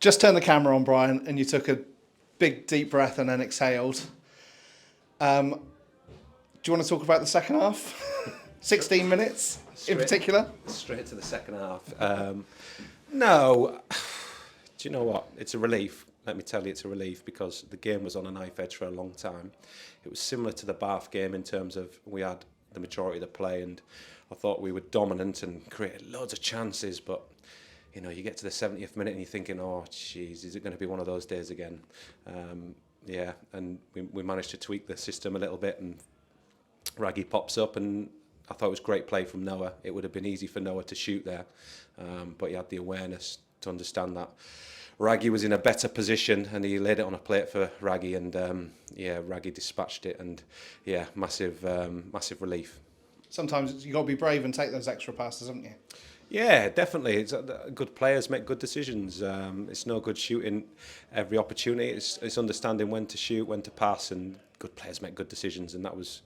just turned the camera on, Brian, and you took a big deep breath and then exhaled. Do you want to talk about the second half? 16 minutes in particular? Straight to the second half. No, do you know what? It's a relief. Let me tell you, it's a relief because the game was on a knife edge for a long time. It was similar to the Bath game in terms of we had the majority of the play and I thought we were dominant and created loads of chances, but you know, you get to the 70th minute and you're thinking, oh, jeez, is it going to be one of those days again? Yeah, and we managed to tweak the system a little bit and Raggy pops up and I thought it was great play from Noah. It would have been easy for Noah to shoot there, but he had the awareness to understand that Raggy was in a better position and he laid it on a plate for Raggy and yeah, Raggy dispatched it and yeah, massive relief. Sometimes you got to be brave and take those extra passes, haven't you? Yeah, definitely. It's, good players make good decisions. It's no good shooting every opportunity. It's understanding when to shoot, when to pass, and good players make good decisions. And that was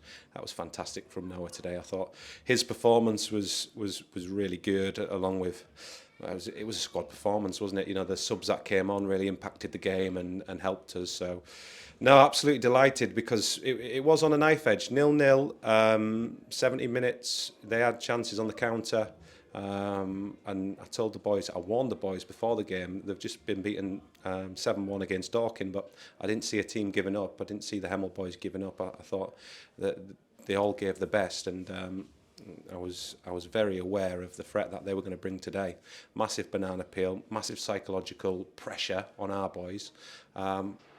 fantastic from Noah today. I thought his performance was really good. Along with it was a squad performance, wasn't it? You know, the subs that came on really impacted the game and helped us. So. No, absolutely delighted because it was on a knife edge, 0-0, 70 minutes. They had chances on the counter. And I told the boys, I warned the boys before the game, they've just been beaten 7-1 against Dorking, but I didn't see a team giving up. I didn't see the Hemel boys giving up. I thought that they all gave the best, and I was very aware of the threat that they were going to bring today. Massive banana peel, massive psychological pressure on our boys.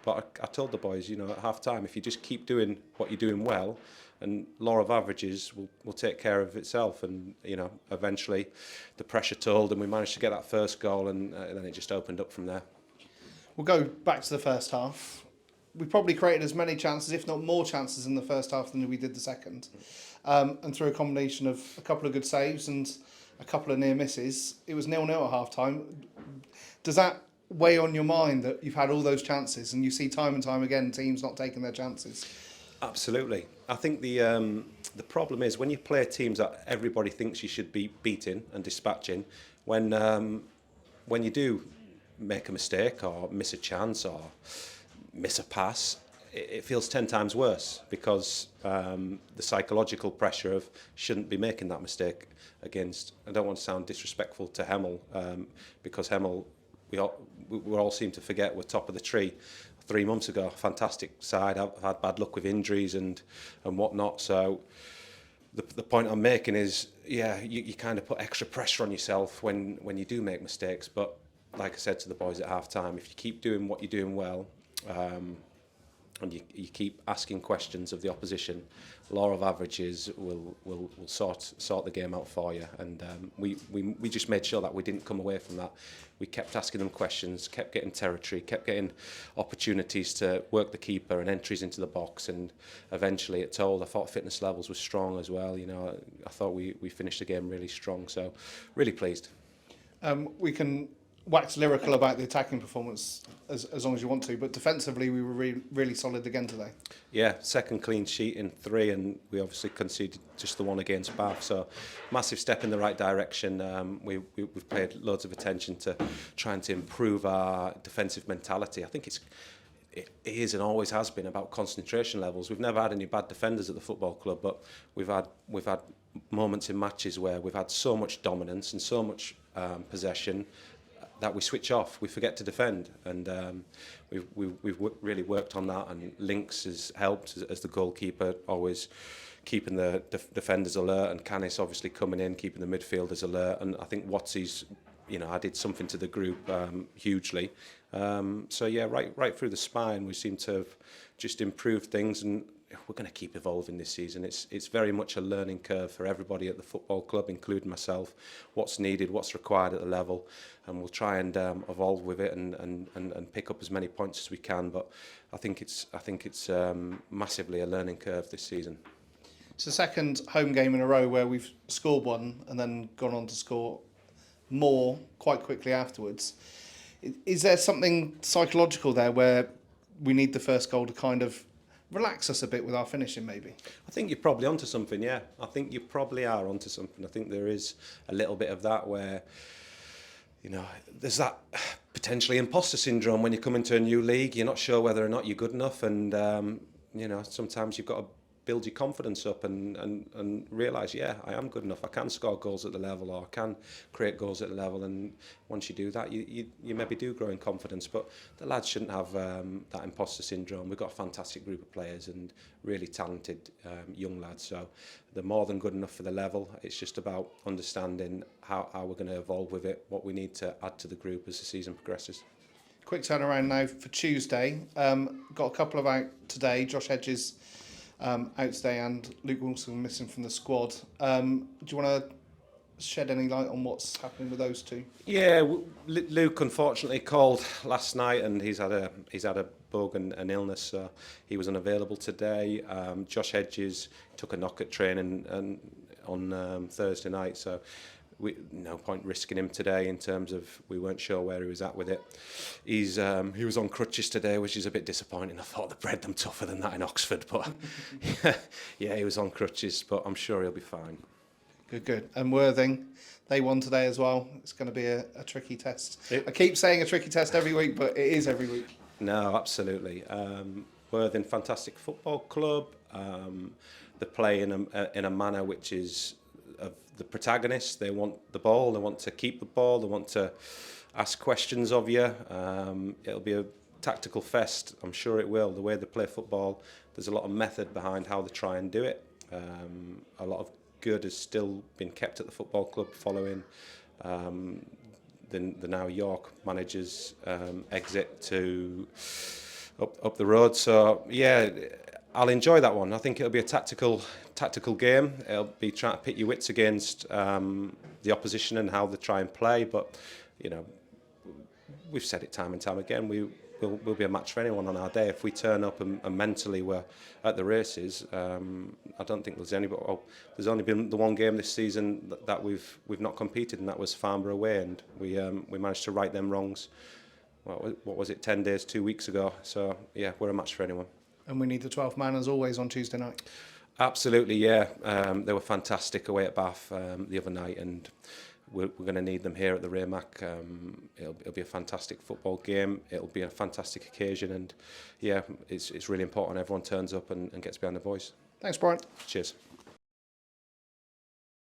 But I told the boys, you know, at half time, if you just keep doing what you're doing well, and law of averages will take care of itself. And, you know, eventually the pressure told and we managed to get that first goal and then it just opened up from there. We'll go back to the first half. We probably created as many chances, if not more chances in the first half than we did the second. And through a combination of a couple of good saves and a couple of near misses, it was 0-0 at half time. Does that weigh on your mind that you've had all those chances and you see time and time again teams not taking their chances? Absolutely. I think the problem is when you play teams that everybody thinks you should be beating and dispatching, when you do make a mistake or miss a chance or miss a pass, it feels 10 times worse because the psychological pressure of shouldn't be making that mistake against. I don't want to sound disrespectful to Hemel because Hemel, we all seem to forget we're top of the tree. 3 months ago, fantastic side. I've had bad luck with injuries and whatnot. So the point I'm making is, yeah, you kind of put extra pressure on yourself when you do make mistakes. But like I said to the boys at half time, if you keep doing what you're doing well, and you keep asking questions of the opposition, law of averages will sort the game out for you. And we just made sure that we didn't come away from that. We kept asking them questions, kept getting territory, kept getting opportunities to work the keeper and entries into the box, and eventually it told. I thought fitness levels were strong as well. You know, I thought we finished the game really strong. So really pleased. We can wax lyrical about the attacking performance as long as you want to, but defensively we were really solid again today. Yeah, second clean sheet in 3, and we obviously conceded just the one against Bath, so massive step in the right direction. We've paid loads of attention to trying to improve our defensive mentality. I think it is and always has been about concentration levels. We've never had any bad defenders at the football club, but we've had moments in matches where we've had so much dominance and so much possession that we switch off, we forget to defend, and we've really worked on that. And Links has helped as the goalkeeper, always keeping the defenders alert, and Canis obviously coming in, keeping the midfielders alert. And I think Watsy's, you know, added something to the group hugely. So yeah, right through the spine, we seem to have just improved things, and we're going to keep evolving this season. It's very much a learning curve for everybody at the football club, including myself. What's needed, what's required at the level, and we'll try and evolve with it and pick up as many points as we can. But I think it's massively a learning curve this season. It's the second home game in a row where we've scored one and then gone on to score more quite quickly afterwards. Is there something psychological there where we need the first goal to kind of relax us a bit with our finishing, maybe? I think you're probably onto something, yeah. I think you probably are onto something. I think there is a little bit of that where, you know, there's that potentially imposter syndrome when you come into a new league. You're not sure whether or not you're good enough, and sometimes you've got to build your confidence up and realise, yeah, I am good enough. I can score goals at the level, or I can create goals at the level. And once you do that, you maybe do grow in confidence. But the lads shouldn't have that imposter syndrome. We've got a fantastic group of players and really talented young lads. So they're more than good enough for the level. It's just about understanding how we're going to evolve with it, what we need to add to the group as the season progresses. Quick turnaround now for Tuesday. Got a couple of out today. Josh Hedges out today, and Luke Wilson missing from the squad. Do you want to shed any light on what's happening with those two? Yeah, Luke unfortunately called last night, and he's had a bug and an illness, so he was unavailable today. Josh Hedges took a knock at training and on Thursday night, so no point risking him today in terms of we weren't sure where he was at with it. He was on crutches today, which is a bit disappointing. I thought they bred them tougher than that in Oxford, but yeah, he was on crutches, but I'm sure he'll be fine. Good. And Worthing, they won today as well. It's going to be a tricky test. I keep saying a tricky test every week, but it is every week. No, absolutely. Worthing, fantastic football club. They play in a manner which is of the protagonists. They want the ball, they want to keep the ball, they want to ask questions of you. It'll be a tactical fest, I'm sure it will. The way they play football, there's a lot of method behind how they try and do it. A lot of good has still been kept at the football club following the now York manager's exit to up the road. So yeah, I'll enjoy that one. I think it'll be a tactical game. It'll be trying to pit your wits against the opposition and how they try and play. But we've said it time and time again. We'll be a match for anyone on our day if we turn up and mentally we're at the races. I don't think there's anybody. Oh, there's only been the one game this season that we've not competed, and that was Farnborough away, and we managed to right them wrongs. What was it? 10 days, 2 weeks ago. So yeah, we're a match for anyone. And we need the 12th man as always on Tuesday night. Absolutely, yeah. They were fantastic away at Bath the other night, and we're going to need them here at the Raymac. It'll be a fantastic football game. It'll be a fantastic occasion, and yeah, it's really important everyone turns up and gets behind the boys. Thanks, Brian. Cheers.